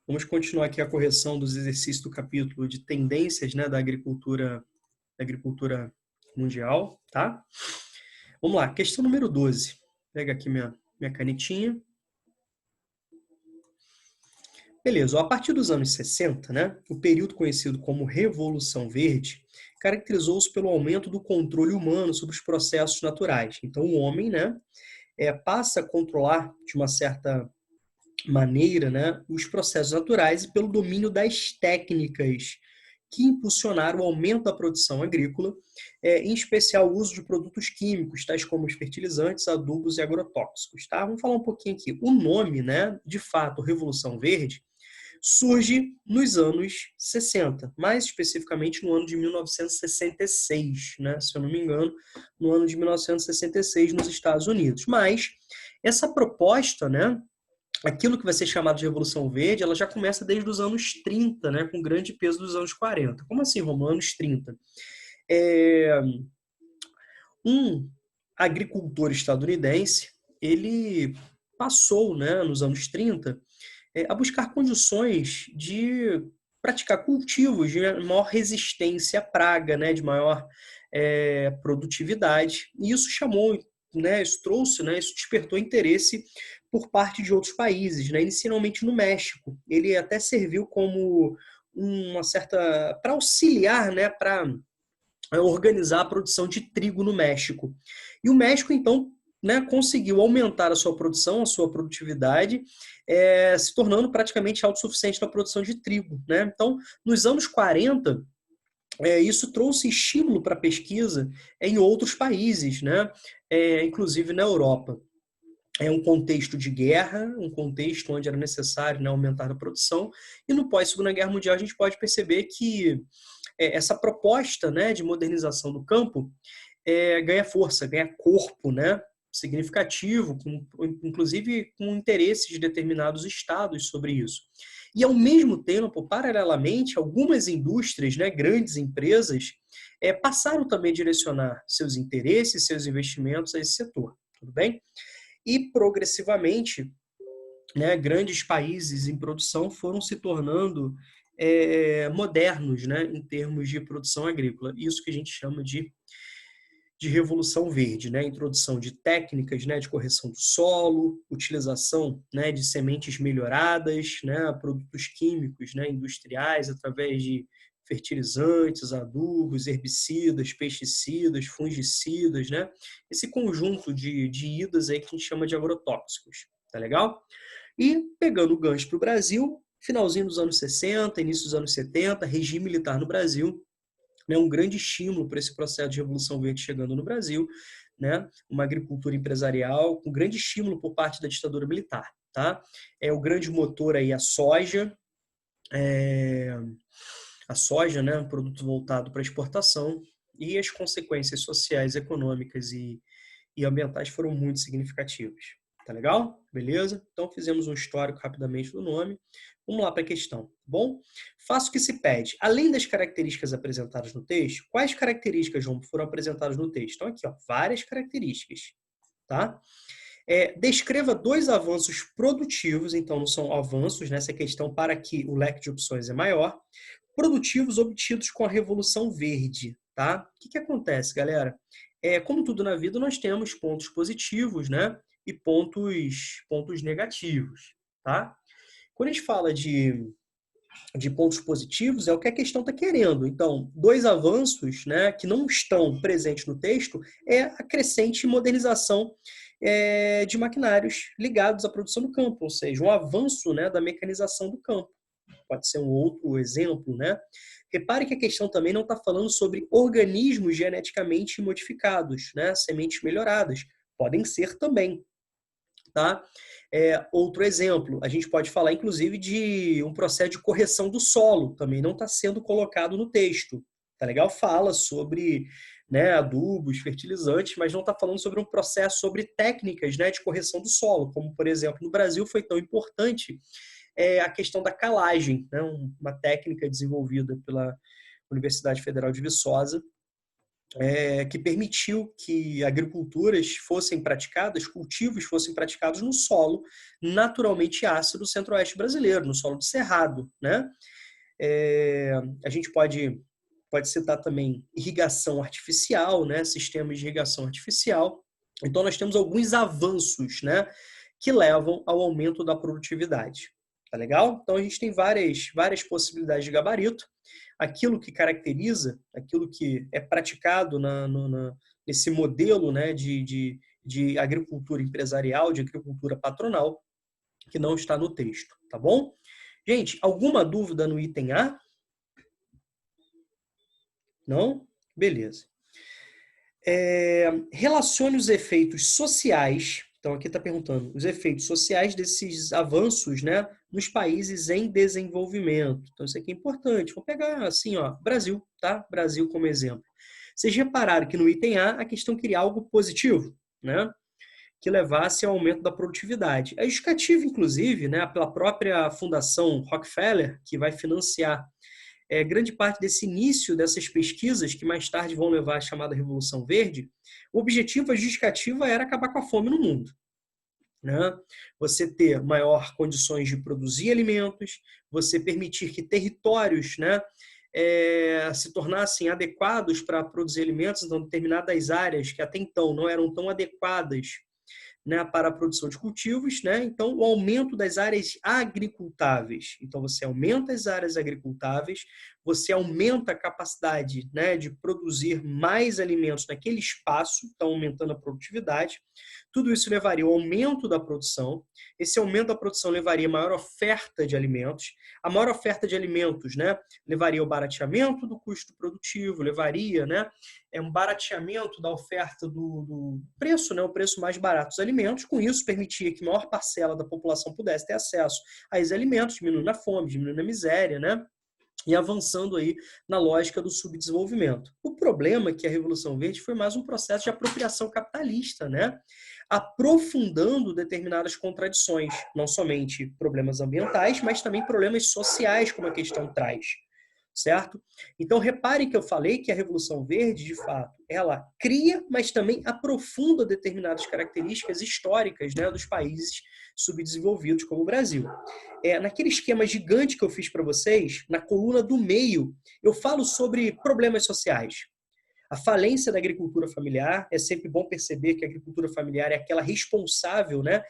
Vamos continuar aqui a correção dos exercícios do capítulo de tendências, né, da agricultura mundial, tá? Vamos lá, questão número 12. Pega aqui minha canetinha. Beleza, a partir dos anos 60, né, o período conhecido como Revolução Verde caracterizou-se pelo aumento do controle humano sobre os processos naturais. Então, o homem, né, passa a controlar de uma certa maneira, né, os processos naturais e pelo domínio das técnicas que impulsionaram o aumento da produção agrícola, em especial o uso de produtos químicos, tais como os fertilizantes, adubos e agrotóxicos. Tá? Vamos falar um pouquinho aqui. O nome, né, de fato, Revolução Verde, surge nos anos 60, mais especificamente no ano de 1966, né, se eu não me engano, no ano de 1966 nos Estados Unidos. Mas essa proposta, né, aquilo que vai ser chamado de Revolução Verde, ela já começa desde os anos 30, né, com grande peso dos anos 40. Como assim, Romulo? Anos 30? Um agricultor estadunidense, ele passou, né, nos anos 30, a buscar condições de praticar cultivos de maior resistência à praga, né, de maior produtividade. E isso chamou, né, isso trouxe, né, isso despertou interesse por parte de outros países, né, inicialmente no México. Ele até serviu como uma certa para auxiliar, né, para organizar a produção de trigo no México. E o México, então, né, conseguiu aumentar a sua produção, a sua produtividade, se tornando praticamente autossuficiente na produção de trigo. Né? Então, nos anos 40, isso trouxe estímulo para a pesquisa em outros países, né? Inclusive na Europa. É um contexto de guerra, um contexto onde era necessário, né, aumentar a produção, e no pós-Segunda Guerra Mundial a gente pode perceber que essa proposta, né, de modernização do campo ganha força, ganha corpo, né, significativo, inclusive com interesses de determinados estados sobre isso. E, ao mesmo tempo, paralelamente, algumas indústrias, né, grandes empresas, passaram também a direcionar seus interesses, seus investimentos a esse setor. Tudo bem? E, progressivamente, né, grandes países em produção foram se tornando modernos, né, em termos de produção agrícola. Isso que a gente chama de revolução verde, né, introdução de técnicas, né, de correção do solo, utilização, né, de sementes melhoradas, né, produtos químicos, né, industriais através de fertilizantes, adubos, herbicidas, pesticidas, fungicidas, né, esse conjunto de idas aí que a gente chama de agrotóxicos, tá legal? E, pegando o gancho para o Brasil, finalzinho dos anos 60, início dos anos 70, regime militar no Brasil, né, um grande estímulo para esse processo de Revolução Verde chegando no Brasil, né, uma agricultura empresarial com grande estímulo por parte da ditadura militar. Tá? O grande motor aí a soja, né, um produto voltado para exportação, e as consequências sociais, econômicas e ambientais foram muito significativas. Tá legal? Beleza? Então fizemos um histórico rapidamente do nome. Vamos lá para a questão, tá bom? Faça o que se pede. Além das características apresentadas no texto, quais características, João, foram apresentadas no texto? Então aqui, ó, várias características, tá? Descreva dois avanços produtivos, então não são avanços nessa questão para que o leque de opções é maior, produtivos obtidos com a Revolução Verde, tá? O que acontece, galera? Como tudo na vida, nós temos pontos positivos, né? E pontos negativos, tá? Quando a gente fala de pontos positivos, é o que a questão está querendo. Então, dois avanços, né, que não estão presentes no texto é a crescente modernização de maquinários ligados à produção do campo, ou seja, um avanço, né, da mecanização do campo. Pode ser um outro exemplo, né? Repare que a questão também não está falando sobre organismos geneticamente modificados, né? Sementes melhoradas. Podem ser também, tá? Outro exemplo, a gente pode falar, inclusive, de um processo de correção do solo, também não está sendo colocado no texto. Tá legal? Fala sobre, né, adubos, fertilizantes, mas não está falando sobre um processo, sobre técnicas, né, de correção do solo, como, por exemplo, no Brasil foi tão importante a questão da calagem, né, uma técnica desenvolvida pela Universidade Federal de Viçosa, que permitiu que agriculturas fossem praticadas, cultivos fossem praticados no solo naturalmente ácido do centro-oeste brasileiro, no solo de cerrado, né? A gente pode citar também irrigação artificial, né? Sistemas de irrigação artificial. Então, nós temos alguns avanços, né? Que levam ao aumento da produtividade. Tá legal? Então, a gente tem várias possibilidades de gabarito. Aquilo que caracteriza, aquilo que é praticado nesse modelo, né, de agricultura empresarial, de agricultura patronal, que não está no texto, tá bom? Gente, alguma dúvida no item A? Não? Beleza. Relacione os efeitos sociais, então aqui está perguntando, os efeitos sociais desses avanços, né, nos países em desenvolvimento. Então isso aqui é importante. Vou pegar assim, ó, Brasil, tá? Brasil como exemplo. Vocês repararam que no item A questão queria algo positivo, né? Que levasse ao aumento da produtividade. É justificativa, inclusive, né, pela própria Fundação Rockefeller, que vai financiar grande parte desse início dessas pesquisas, que mais tarde vão levar à chamada Revolução Verde, o objetivo, a justificativa era acabar com a fome no mundo. Né? Você ter maior condições de produzir alimentos, você permitir que territórios, né, se tornassem adequados para produzir alimentos, então determinadas áreas que até então não eram tão adequadas, né, para a produção de cultivos, né? Então, o aumento das áreas agricultáveis. Então, você aumenta as áreas agricultáveis, você aumenta a capacidade, né, de produzir mais alimentos naquele espaço, então aumentando a produtividade. Tudo isso levaria ao aumento da produção. Esse aumento da produção levaria a maior oferta de alimentos. A maior oferta de alimentos, né, levaria ao barateamento do custo produtivo, levaria, né, um barateamento da oferta do preço, né, o preço mais barato dos alimentos. Com isso, permitia que a maior parcela da população pudesse ter acesso a esses alimentos, diminuindo a fome, diminuindo a miséria, né? E avançando aí na lógica do subdesenvolvimento. O problema é que a Revolução Verde foi mais um processo de apropriação capitalista, né? Aprofundando determinadas contradições, não somente problemas ambientais, mas também problemas sociais, como a questão traz. Certo? Então, reparem que eu falei que a Revolução Verde, de fato, ela cria, mas também aprofunda determinadas características históricas, né, dos países subdesenvolvidos, como o Brasil. Naquele esquema gigante que eu fiz para vocês, na coluna do meio, eu falo sobre problemas sociais. A falência da agricultura familiar, é sempre bom perceber que a agricultura familiar é aquela responsável, né,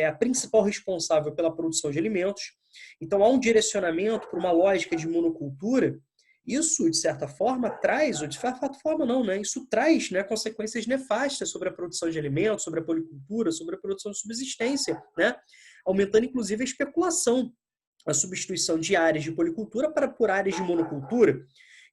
a principal responsável pela produção de alimentos. Então, há um direcionamento para uma lógica de monocultura. Isso, de certa forma, traz, ou de certa forma não, né? Isso traz, né, consequências nefastas sobre a produção de alimentos, sobre a policultura, sobre a produção de subsistência, né? Aumentando, inclusive, a especulação, a substituição de áreas de policultura por áreas de monocultura.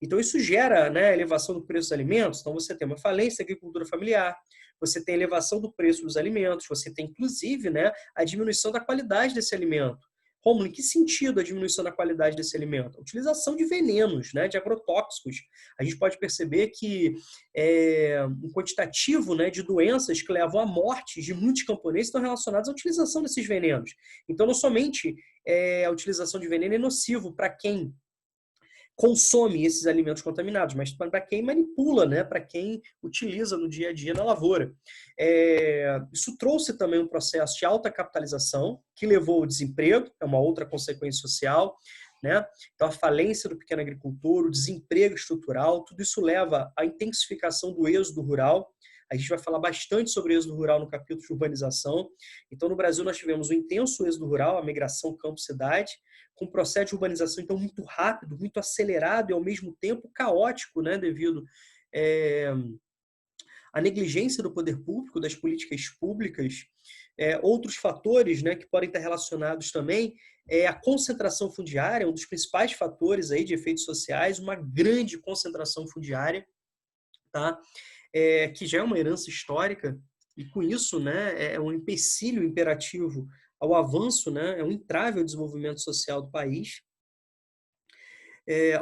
Então, isso gera, né, elevação do preço dos alimentos. Então, você tem uma falência da agricultura familiar, você tem elevação do preço dos alimentos, você tem, inclusive, né, a diminuição da qualidade desse alimento. Rômulo, em que sentido a diminuição da qualidade desse alimento? A utilização de venenos, né, de agrotóxicos. A gente pode perceber que um quantitativo, né, de doenças que levam à morte de muitos camponeses estão relacionadas à utilização desses venenos. Então, não somente a utilização de veneno é nocivo para quem consome esses alimentos contaminados, mas para quem manipula, né? Para quem utiliza no dia a dia na lavoura. Isso trouxe também um processo de alta capitalização, que levou ao desemprego, é uma outra consequência social, né? Então, a falência do pequeno agricultor, o desemprego estrutural, tudo isso leva à intensificação do êxodo rural. A gente vai falar bastante sobre êxodo rural no capítulo de urbanização. Então, no Brasil, nós tivemos um intenso êxodo rural, a migração campo-cidade, com um processo de urbanização, então, muito rápido, muito acelerado e, ao mesmo tempo, caótico, né, devido à negligência do poder público, das políticas públicas. Outros fatores, né, que podem estar relacionados também a concentração fundiária, um dos principais fatores aí de efeitos sociais, uma grande concentração fundiária, tá? Que já é uma herança histórica, e com isso, né, é um empecilho imperativo ao avanço, né, é um entrave ao desenvolvimento social do país.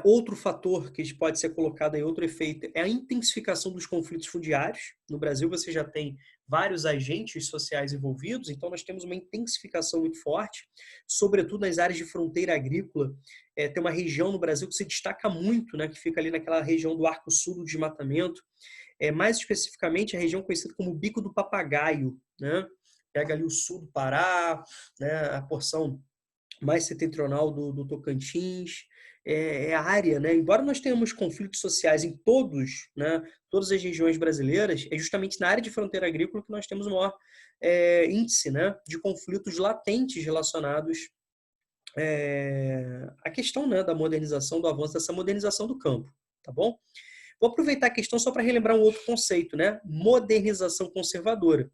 Outro fator que pode ser colocado aí, outro efeito, é a intensificação dos conflitos fundiários. No Brasil, você já tem vários agentes sociais envolvidos, então nós temos uma intensificação muito forte, sobretudo nas áreas de fronteira agrícola. Tem uma região no Brasil que se destaca muito, né, que fica ali naquela região do Arco Sul do Desmatamento, mais especificamente a região conhecida como Bico do Papagaio, né? Pega ali o sul do Pará, né, a porção mais setentrional do Tocantins, a área, né? Embora nós tenhamos conflitos sociais em todos, né, todas as regiões brasileiras, é justamente na área de fronteira agrícola que nós temos o maior índice, né, de conflitos latentes relacionados à questão, né, da modernização, do avanço dessa modernização do campo, tá bom? Vou aproveitar a questão só para relembrar um outro conceito, né? Modernização conservadora.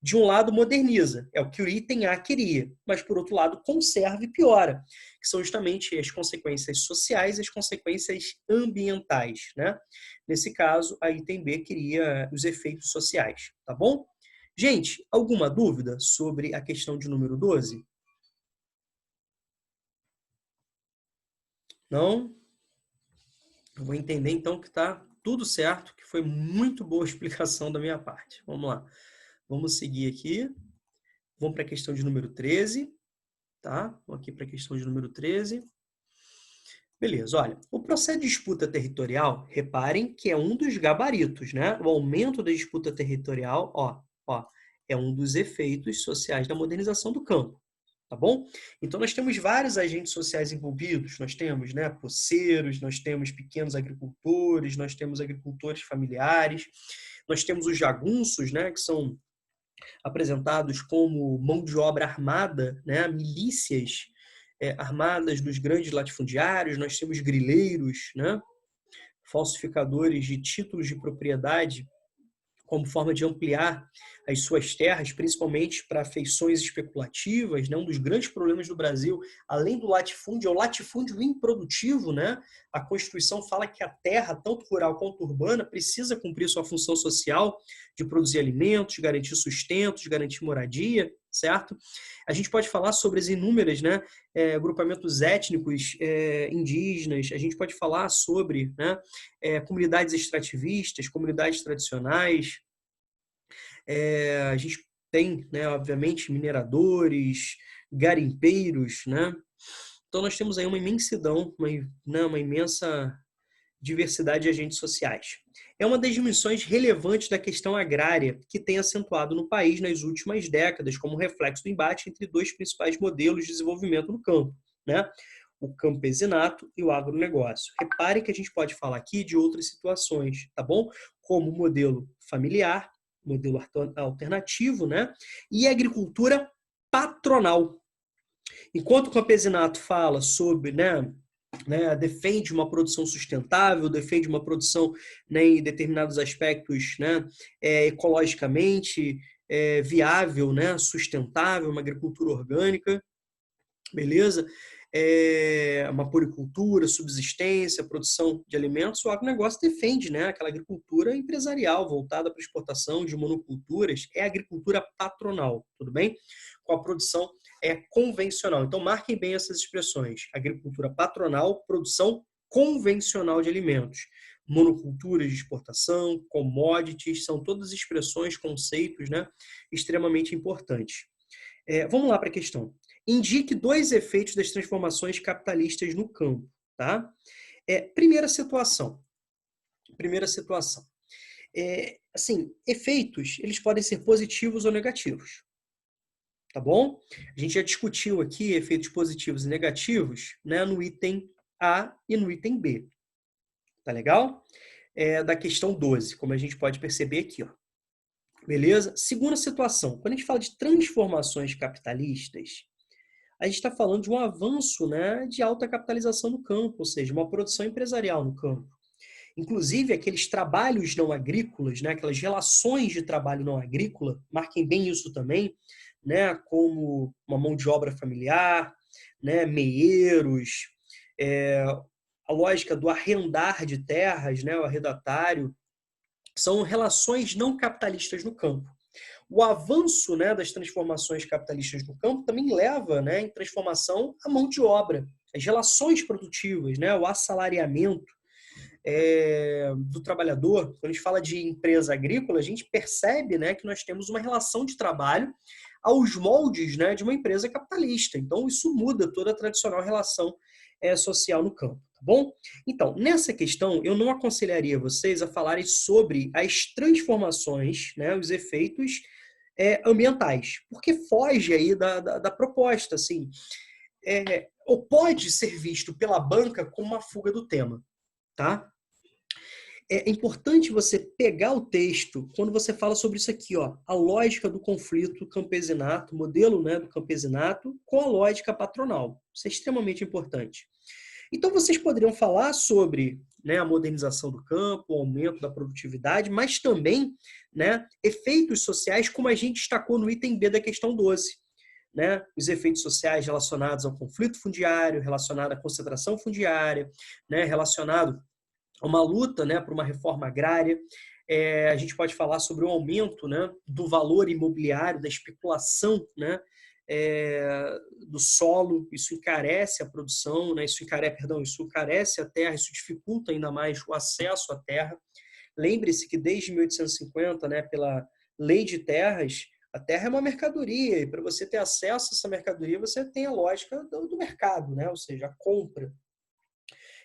De um lado, moderniza, é o que o item A queria, mas por outro lado, conserva e piora, que são justamente as consequências sociais e as consequências ambientais, né? Nesse caso, a item B queria os efeitos sociais, tá bom? Gente, alguma dúvida sobre a questão de número 12? Não? Eu vou entender então que está tudo certo, que foi muito boa a explicação da minha parte. Vamos lá. Vamos seguir aqui. Vamos para a questão de número 13. Tá? Vamos aqui para a questão de número 13. Beleza, olha. O processo de disputa territorial, reparem que é um dos gabaritos, né? O aumento da disputa territorial, é um dos efeitos sociais da modernização do campo. Tá bom? Então, nós temos vários agentes sociais envolvidos. Nós temos, né, poceiros, nós temos pequenos agricultores, nós temos agricultores familiares, nós temos os jagunços, né, que são apresentados como mão de obra armada, né, milícias armadas dos grandes latifundiários, nós temos grileiros, né, falsificadores de títulos de propriedade como forma de ampliar as suas terras, principalmente para feições especulativas, né? Um dos grandes problemas do Brasil, além do latifúndio, é o latifúndio improdutivo, né? A Constituição fala que a terra, tanto rural quanto urbana, precisa cumprir sua função social de produzir alimentos, de garantir sustento, de garantir moradia, certo? A gente pode falar sobre as inúmeras, né, agrupamentos étnicos indígenas, a gente pode falar sobre, né, comunidades extrativistas, comunidades tradicionais, a gente tem, né, obviamente, mineradores, garimpeiros, né? Então nós temos aí uma imensidão, uma imensa diversidade de agentes sociais. É uma das dimensões relevantes da questão agrária que tem acentuado no país nas últimas décadas, como reflexo do embate entre dois principais modelos de desenvolvimento no campo, né? O campesinato e o agronegócio. Repare que a gente pode falar aqui de outras situações, tá bom? Como o modelo familiar, modelo alternativo, né? E a agricultura patronal. Enquanto o campesinato fala sobre, né, defende uma produção sustentável, defende uma produção, né, em determinados aspectos, né, ecologicamente viável, né, sustentável, uma agricultura orgânica, beleza? Uma poricultura, subsistência, produção de alimentos. O agronegócio defende, né, aquela agricultura empresarial voltada para exportação de monoculturas, é a agricultura patronal, tudo bem? Com a produção convencional. Então, marquem bem essas expressões. Agricultura patronal, produção convencional de alimentos. Monoculturas de exportação, commodities, são todas expressões, conceitos, né, extremamente importantes. Vamos lá para a questão. Indique dois efeitos das transformações capitalistas no campo. Tá? Primeira situação. Assim, efeitos, eles podem ser positivos ou negativos. Tá bom? A gente já discutiu aqui efeitos positivos e negativos, né, no item A e no item B. Tá legal? Da questão 12, como a gente pode perceber aqui, ó. Beleza? Segunda situação. Quando a gente fala de transformações capitalistas, a gente está falando de um avanço, né, de alta capitalização no campo, ou seja, uma produção empresarial no campo. Inclusive, aqueles trabalhos não agrícolas, né, aquelas relações de trabalho não agrícola, marquem bem isso também, né, como uma mão de obra familiar, né, meeiros, a lógica do arrendar de terras, né, o arrendatário, são relações não capitalistas no campo. O avanço, né, das transformações capitalistas no campo também leva, né, em transformação a mão de obra, as relações produtivas, né, o assalariamento. do trabalhador, quando a gente fala de empresa agrícola, a gente percebe, né, que nós temos uma relação de trabalho aos moldes, né, de uma empresa capitalista. Então, isso muda toda a tradicional relação social no campo, tá bom? Então, nessa questão, eu não aconselharia vocês a falarem sobre as transformações, né, os efeitos ambientais, porque foge aí da proposta, assim, ou pode ser visto pela banca como uma fuga do tema, tá? É importante você pegar o texto quando você fala sobre isso aqui, ó, a lógica do conflito campesinato, modelo, né, do campesinato com a lógica patronal. Isso é extremamente importante. Então, vocês poderiam falar sobre, né, a modernização do campo, o aumento da produtividade, mas também, né, efeitos sociais, como a gente destacou no item B da questão 12. Né, os efeitos sociais relacionados ao conflito fundiário, relacionado à concentração fundiária, né, relacionado a uma luta, né, por uma reforma agrária. A gente pode falar sobre o aumento, né, do valor imobiliário, da especulação, né, do solo. Isso encarece a produção, né, isso encarece a terra, isso dificulta ainda mais o acesso à terra. Lembre-se que desde 1850, né, pela lei de terras, a terra é uma mercadoria, e para você ter acesso a essa mercadoria, você tem a lógica do mercado, né? Ou seja, a compra.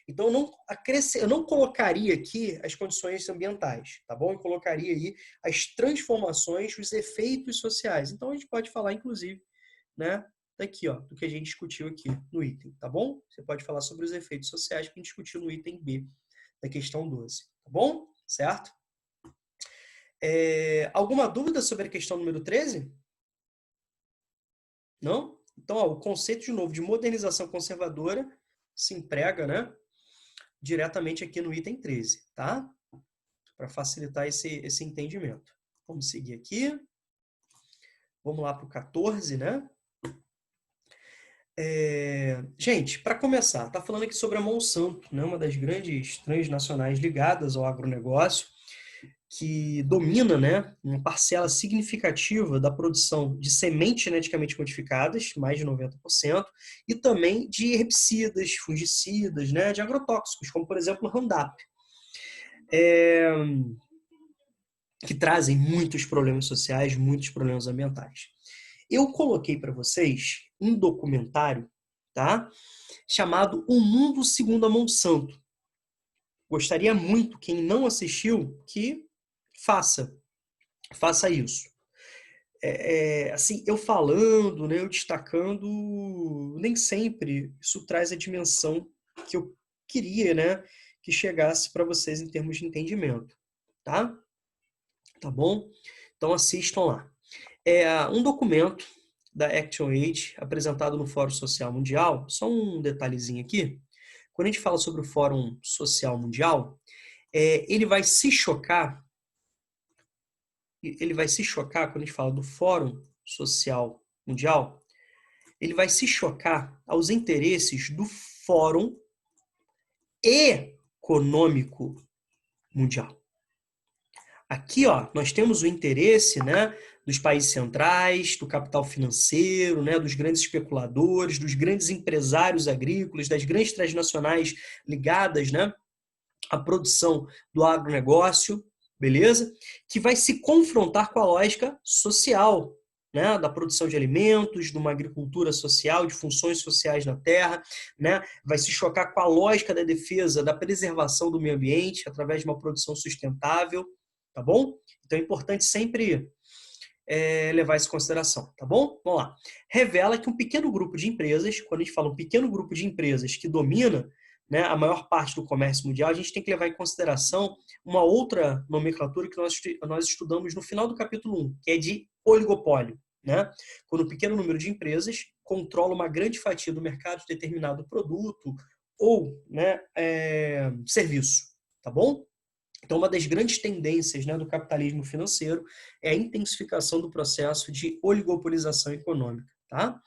Então, eu não colocaria aqui as condições ambientais, tá bom? Eu colocaria aí as transformações, os efeitos sociais. Então, a gente pode falar, inclusive, né, daqui, ó, do que a gente discutiu aqui no item, tá bom? Você pode falar sobre os efeitos sociais que a gente discutiu no item B da questão 12, tá bom? Certo? Alguma dúvida sobre a questão número 13? Não? Então, ó, o conceito, de novo, de modernização conservadora se emprega, né, diretamente aqui no item 13, tá? Para facilitar esse entendimento. Vamos seguir aqui. Vamos lá para o 14, né? Gente, para começar, está falando aqui sobre a Monsanto, né? Uma das grandes transnacionais ligadas ao agronegócio, que domina, né, uma parcela significativa da produção de sementes geneticamente modificadas, mais de 90%, e também de herbicidas, fungicidas, né, de agrotóxicos, como, por exemplo, o Roundup, que trazem muitos problemas sociais, muitos problemas ambientais. Eu coloquei para vocês um documentário, tá, chamado O Mundo Segundo a Monsanto. Gostaria muito, quem não assistiu, que faça isso. Assim, eu falando, né, eu destacando, nem sempre isso traz a dimensão que eu queria, né, que chegasse para vocês em termos de entendimento, tá? Tá bom? Então assistam lá. Um documento da ActionAid apresentado no Fórum Social Mundial. Só um detalhezinho aqui. Quando a gente fala sobre o Fórum Social Mundial, ele vai se chocar quando a gente fala do Fórum Social Mundial, ele vai se chocar aos interesses do Fórum Econômico Mundial. Aqui, ó, nós temos o interesse, né, dos países centrais, do capital financeiro, né, dos grandes especuladores, dos grandes empresários agrícolas, das grandes transnacionais ligadas, né, à produção do agronegócio, beleza? Que vai se confrontar com a lógica social, né, da produção de alimentos, de uma agricultura social, de funções sociais na terra, né? Vai se chocar com a lógica da defesa, da preservação do meio ambiente através de uma produção sustentável, tá bom? Então é importante sempre levar isso em consideração, tá bom? Vamos lá. Revela que um pequeno grupo de empresas, quando a gente fala um pequeno grupo de empresas que domina, né, a maior parte do comércio mundial, a gente tem que levar em consideração uma outra nomenclatura que nós estudamos no final do capítulo 1, que é de oligopólio, né? Quando um pequeno número de empresas controla uma grande fatia do mercado de determinado produto ou, né, serviço, tá bom? Então, uma das grandes tendências, né, do capitalismo financeiro é a intensificação do processo de oligopolização econômica, tá?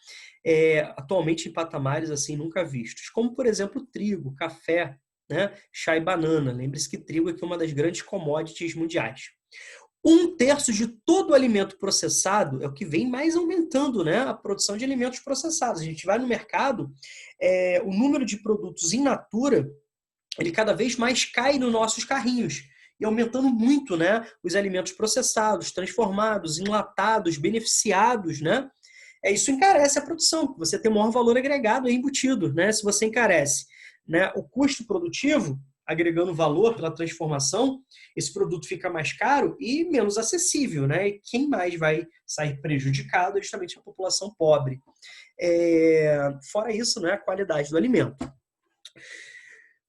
Atualmente em patamares assim nunca vistos, como, por exemplo, trigo, café, né, chá e banana. Lembre-se que trigo é uma das grandes commodities mundiais. 1/3 de todo o alimento processado é o que vem mais aumentando, né, a produção de alimentos processados. A gente vai no mercado, o número de produtos in natura ele cada vez mais cai nos nossos carrinhos e aumentando muito, né, os alimentos processados, transformados, enlatados, beneficiados, né? Isso encarece a produção, você tem maior valor agregado aí embutido, né? Se você encarece, né, o custo produtivo, agregando valor pela transformação, esse produto fica mais caro e menos acessível, né? E quem mais vai sair prejudicado é justamente a população pobre. Fora isso, né, a qualidade do alimento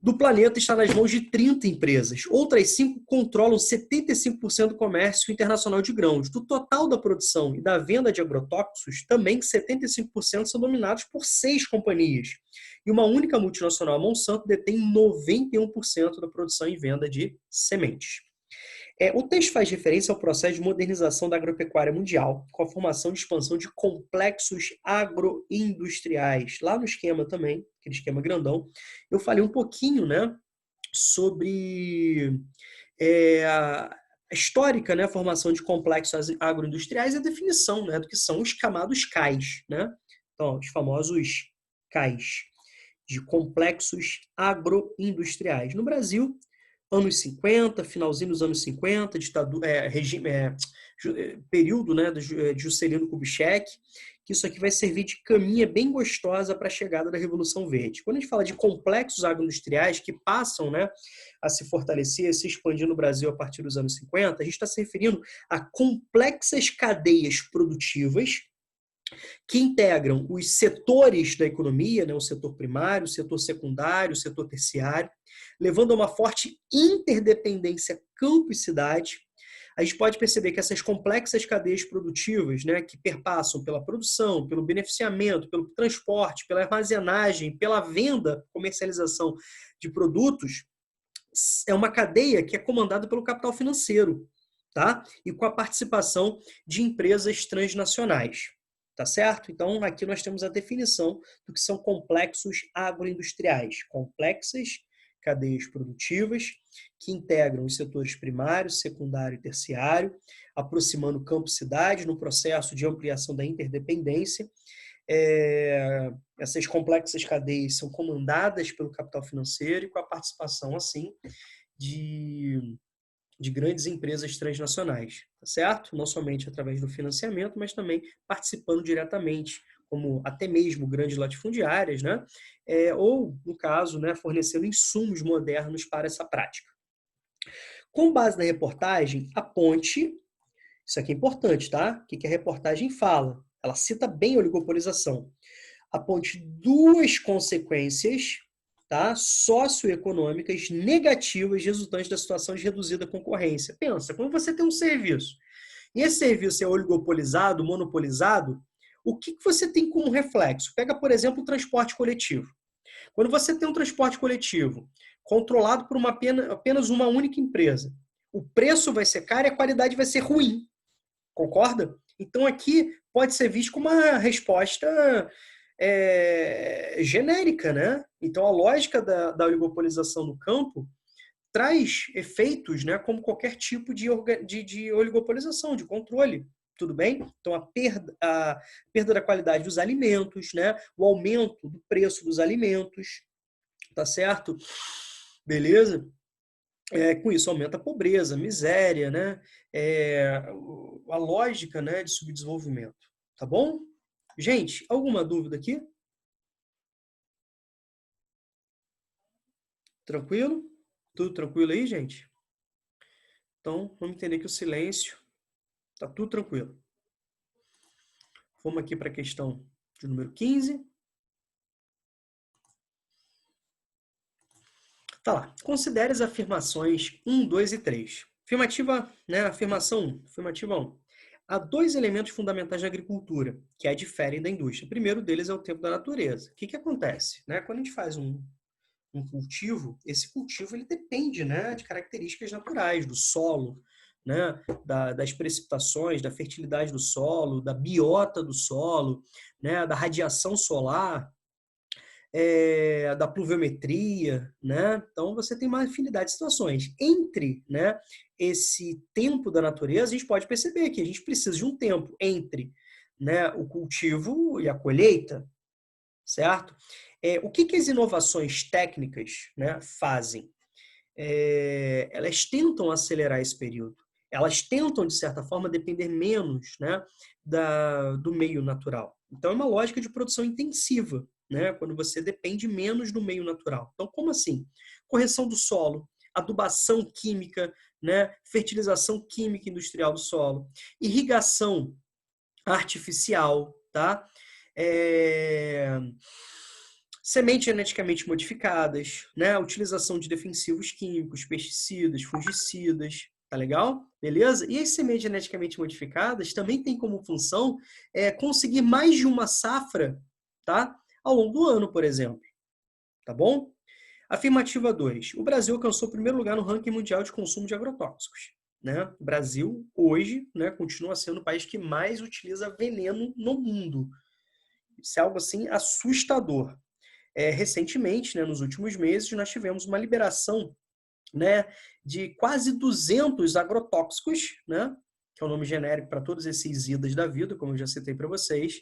do planeta está nas mãos de 30 empresas. Outras 5 controlam 75% do comércio internacional de grãos. Do total da produção e da venda de agrotóxicos, também 75% são dominados por 6 companhias. E uma única multinacional, a Monsanto, detém 91% da produção e venda de sementes. O texto faz referência ao processo de modernização da agropecuária mundial, com a formação e expansão de complexos agroindustriais. Lá no esquema também, aquele esquema grandão, eu falei um pouquinho, né, sobre a histórica, né, a formação de complexos agroindustriais e a definição, né, do que são os chamados CAIs, né? Então, os famosos CAIs, de complexos agroindustriais. No Brasil, anos 50, finalzinho dos anos 50, período, né, de Juscelino Kubitschek, que isso aqui vai servir de caminha bem gostosa para a chegada da Revolução Verde. Quando a gente fala de complexos agroindustriais que passam, né, a se fortalecer, a se expandir no Brasil a partir dos anos 50, a gente está se referindo a complexas cadeias produtivas que integram os setores da economia, né, o setor primário, o setor secundário, o setor terciário, levando a uma forte interdependência campo e cidade. A gente pode perceber que essas complexas cadeias produtivas, né, que perpassam pela produção, pelo beneficiamento, pelo transporte, pela armazenagem, pela venda, comercialização de produtos, é uma cadeia que é comandada pelo capital financeiro, tá? E com a participação de empresas transnacionais. Tá certo? Então, aqui nós temos a definição do que são complexos agroindustriais. Complexas cadeias produtivas que integram os setores primário, secundário e terciário, aproximando campo e cidade no processo de ampliação da interdependência. Essas complexas cadeias são comandadas pelo capital financeiro e com a participação, assim, de grandes empresas transnacionais, tá certo? Não somente através do financiamento, mas também participando diretamente, como até mesmo grandes latifundiárias, né? Ou, no caso, né, fornecendo insumos modernos para essa prática. Com base na reportagem, a ponte, isso aqui é importante, tá? O que a reportagem fala? Ela cita bem a oligopolização. Aponte 2 consequências, tá, socioeconômicas negativas resultantes da situação de reduzida concorrência. Pensa, quando você tem um serviço e esse serviço é oligopolizado, monopolizado, o que você tem como reflexo? Pega, por exemplo, o transporte coletivo. Quando você tem um transporte coletivo controlado por apenas uma única empresa, o preço vai ser caro e a qualidade vai ser ruim. Concorda? Então aqui pode ser visto como uma resposta genérica, né? Então a lógica da oligopolização do campo traz efeitos, né, como qualquer tipo de oligopolização, de controle. Tudo bem? Então a perda da qualidade dos alimentos, né? O aumento do preço dos alimentos, tá certo? Beleza? Com isso aumenta a pobreza, a miséria, né? A lógica, né, de subdesenvolvimento. Tá bom? Gente, alguma dúvida aqui? Tranquilo? Tudo tranquilo aí, gente? Então, vamos entender que o silêncio tá tudo tranquilo. Vamos aqui para a questão de número 15. Tá lá. Considere as afirmações 1, 2 e 3. Afirmativa, né? Afirmação 1. Afirmativa 1. Há 2 elementos fundamentais na agricultura que a diferem da indústria. O primeiro deles é o tempo da natureza. O que acontece? Né? Quando a gente faz um cultivo, esse cultivo ele depende, né, de características naturais, do solo, né, das precipitações, da fertilidade do solo, da biota do solo, né, da radiação solar, da pluviometria, né? Então você tem uma infinidade de situações. Entre, né, esse tempo da natureza, a gente pode perceber que a gente precisa de um tempo entre, né, o cultivo e a colheita, certo? O que as inovações técnicas, né, fazem? Elas tentam acelerar esse período. Elas tentam, de certa forma, depender menos, né, do meio natural. Então, é uma lógica de produção intensiva, né, quando você depende menos do meio natural. Então, como assim? Correção do solo, adubação química, né, fertilização química industrial do solo, irrigação artificial, tá? É... Sementes geneticamente modificadas, né? A utilização de defensivos químicos, pesticidas, fungicidas, tá legal? Beleza? E as sementes geneticamente modificadas também têm como função conseguir mais de uma safra, tá? Ao longo do ano, por exemplo, tá bom? Afirmativa 2. O Brasil alcançou o primeiro lugar no ranking mundial de consumo de agrotóxicos. Né? O Brasil, hoje, né, continua sendo o país que mais utiliza veneno no mundo. Isso é algo assim assustador. Recentemente, né, nos últimos meses, nós tivemos uma liberação, né, de quase 200 agrotóxicos, né, que é o nome genérico para todos esses idas da vida, como eu já citei para vocês,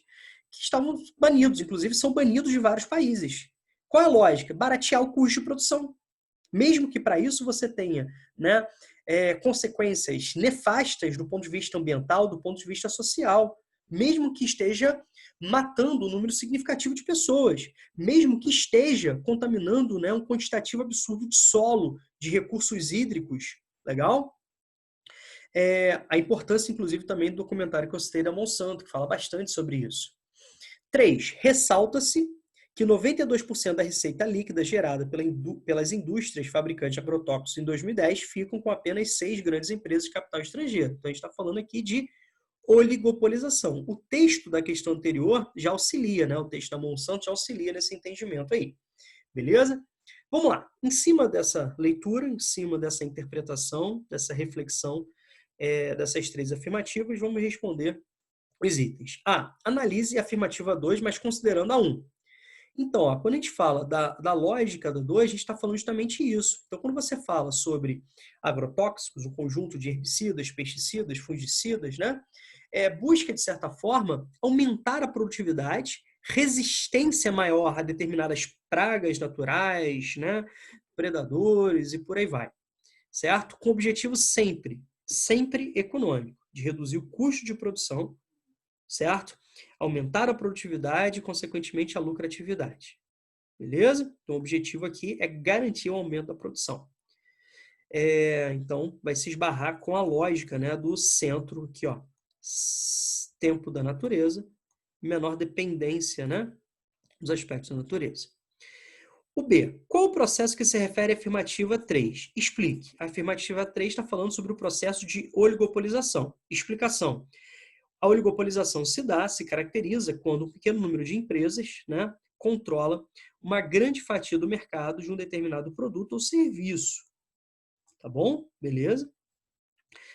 que estavam banidos, inclusive são banidos de vários países. Qual é a lógica? Baratear o custo de produção. Mesmo que para isso você tenha, né, consequências nefastas do ponto de vista ambiental, do ponto de vista social, mesmo que esteja matando um número significativo de pessoas, mesmo que esteja contaminando, né, um quantitativo absurdo de solo, de recursos hídricos, legal? A importância, inclusive, também do documentário que eu citei da Monsanto, que fala bastante sobre isso. 3. Ressalta-se que 92% da receita líquida gerada pelas indústrias fabricantes de agrotóxicos em 2010 ficam com apenas 6 grandes empresas de capital estrangeiro. Então, a gente está falando aqui de oligopolização. O texto da questão anterior já auxilia, né? O texto da Monsanto já auxilia nesse entendimento aí. Beleza? Vamos lá. Em cima dessa leitura, em cima dessa interpretação, dessa reflexão, dessas 3 afirmativas, vamos responder os itens. Analise a afirmativa 2, mas considerando a 1. Então, quando a gente fala da lógica da 2, a gente está falando justamente isso. Então, quando você fala sobre agrotóxicos, o conjunto de herbicidas, pesticidas, fungicidas, né, busca, de certa forma, aumentar a produtividade, resistência maior a determinadas pragas naturais, né, predadores e por aí vai. Certo? Com o objetivo sempre econômico, de reduzir o custo de produção, certo? Aumentar a produtividade e, consequentemente, a lucratividade. Beleza? Então, o objetivo aqui é garantir o aumento da produção. Então, vai se esbarrar com a lógica, né, do centro aqui, ó. Tempo da natureza, menor dependência, né, dos aspectos da natureza. O B. Qual o processo que se refere à afirmativa 3? Explique. A afirmativa 3 está falando sobre o processo de oligopolização. Explicação. A oligopolização se caracteriza quando um pequeno número de empresas, né, controla uma grande fatia do mercado de um determinado produto ou serviço. Tá bom? Beleza?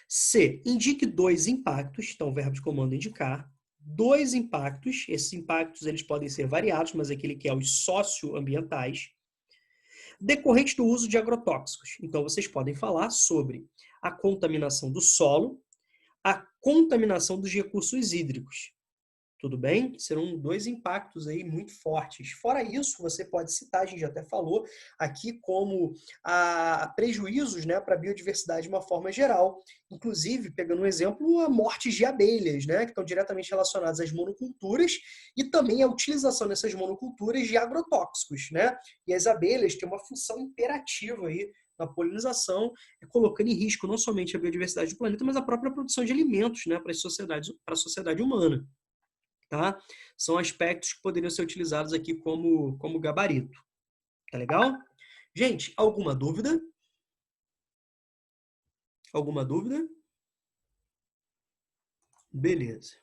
C. Indique 2 impactos. Então, o verbo de comando indicar. 2 impactos. Esses impactos eles podem ser variados, mas aquele que é os socioambientais, decorrente do uso de agrotóxicos. Então, vocês podem falar sobre a contaminação do solo, a contaminação dos recursos hídricos. Tudo bem? Serão 2 impactos aí muito fortes. Fora isso, você pode citar, a gente já até falou aqui, como prejuízos, né, para a biodiversidade de uma forma geral. Inclusive, pegando um exemplo, a mortes de abelhas, né, que estão diretamente relacionadas às monoculturas e também a utilização dessas monoculturas de agrotóxicos, né? E as abelhas têm uma função imperativa aí na polinização, colocando em risco não somente a biodiversidade do planeta, mas a própria produção de alimentos, né, para a sociedade humana. Tá? São aspectos que poderiam ser utilizados aqui como gabarito. Tá legal? Gente, alguma dúvida? Alguma dúvida? Beleza.